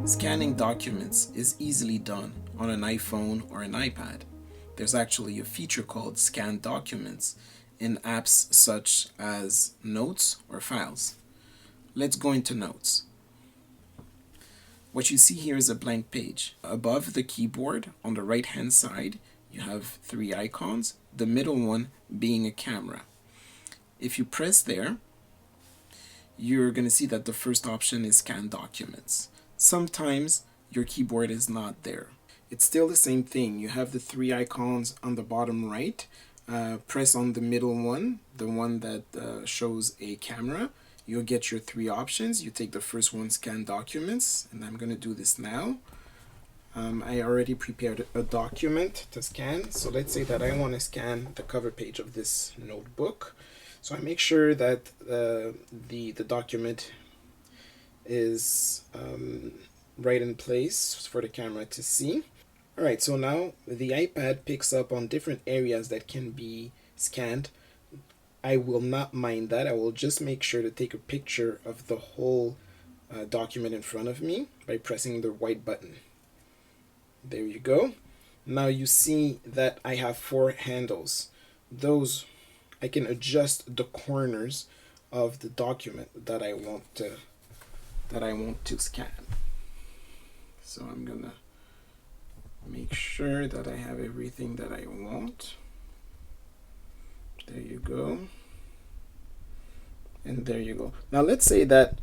Scanning documents is easily done on an iPhone or an iPad. There's actually a feature called Scan Documents in apps such as Notes or Files. Let's go into Notes. What you see here is a blank page. Above the keyboard, on the right hand side, you have three icons, the middle one being a camera. If you press there, you're going to see that the first option is Scan Documents. Sometimes your keyboard is not there. It's still the same thing. You have the three icons on the bottom right. Press on the middle one, the one that shows a camera. You'll get your three options. You take the first one, Scan Documents, and I'm going to do this now. I already prepared a document to scan. So let's say that I want to scan the cover page of this notebook. So I make sure that the document is right in place for the camera to see. Alright, so now the iPad picks up on different areas that can be scanned. I will not mind that. I will just make sure to take a picture of the whole document in front of me by pressing the white button. There you go. Now you see that I have four handles. Those I can adjust the corners of the document that I want to scan. So I'm gonna make sure that I have everything that I want. There you go. And there you go. Now let's say that,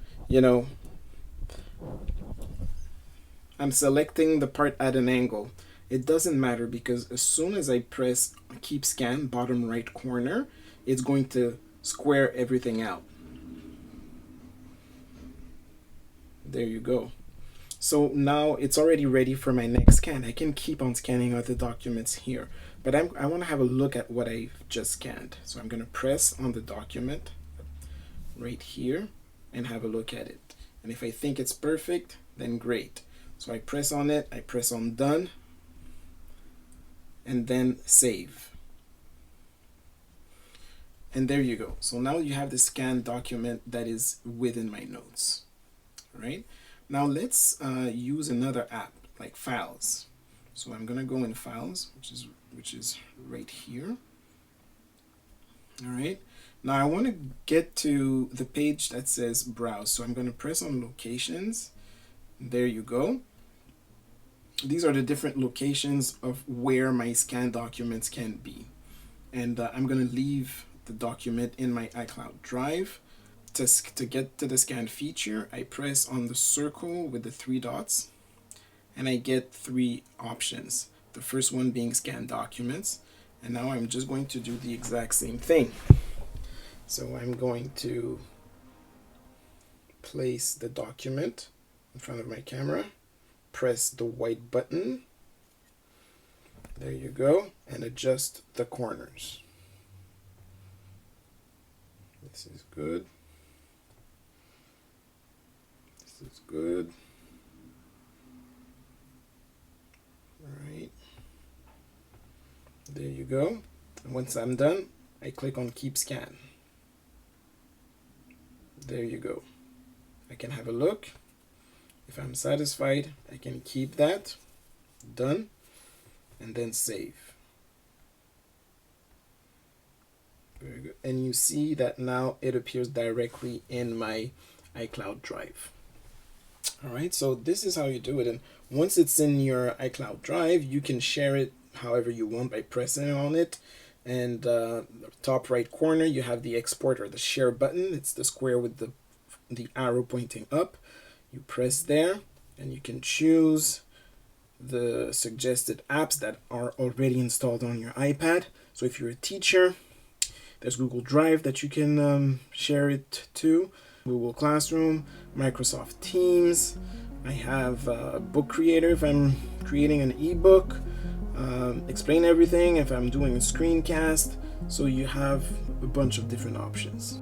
I'm selecting the part at an angle. It doesn't matter because as soon as I press Keep Scan, bottom right corner, it's going to square everything out. There you go. So now it's already ready for my next scan. I can keep on scanning other documents here, but I want to have a look at what I just scanned. So I'm going to press on the document right here and have a look at it. And if I think it's perfect, then great. So I press on it, I press on Done, and then Save. And there you go. So now you have the scanned document that is within my notes. All right. Now let's use another app like Files. So I'm gonna go in Files, which is right here. All right. Now I want to get to the page that says Browse. So I'm gonna press on Locations. There you go. These are the different locations of where my scanned documents can be. And I'm gonna leave the document in my iCloud Drive. To get to the scan feature, I press on the circle with the three dots and I get three options. The first one being Scan Documents, and now I'm just going to do the exact same thing. So I'm going to place the document in front of my camera, press the white button, there you go, and adjust the corners. This is good. This is good. All right. There you go. And once I'm done, I click on Keep Scan. There you go. I can have a look. If I'm satisfied, I can keep that. Done. And then Save. Very good. And you see that now it appears directly in my iCloud Drive. All right, so this is how you do it. And once it's in your iCloud Drive, you can share it however you want by pressing on it. And the top right corner, you have the export or the share button. It's the square with the arrow pointing up. You press there and you can choose the suggested apps that are already installed on your iPad. So if you're a teacher, there's Google Drive that you can share it to, Google Classroom, Microsoft Teams. I have Book Creator if I'm creating an ebook, Explain Everything if I'm doing a screencast. So you have a bunch of different options.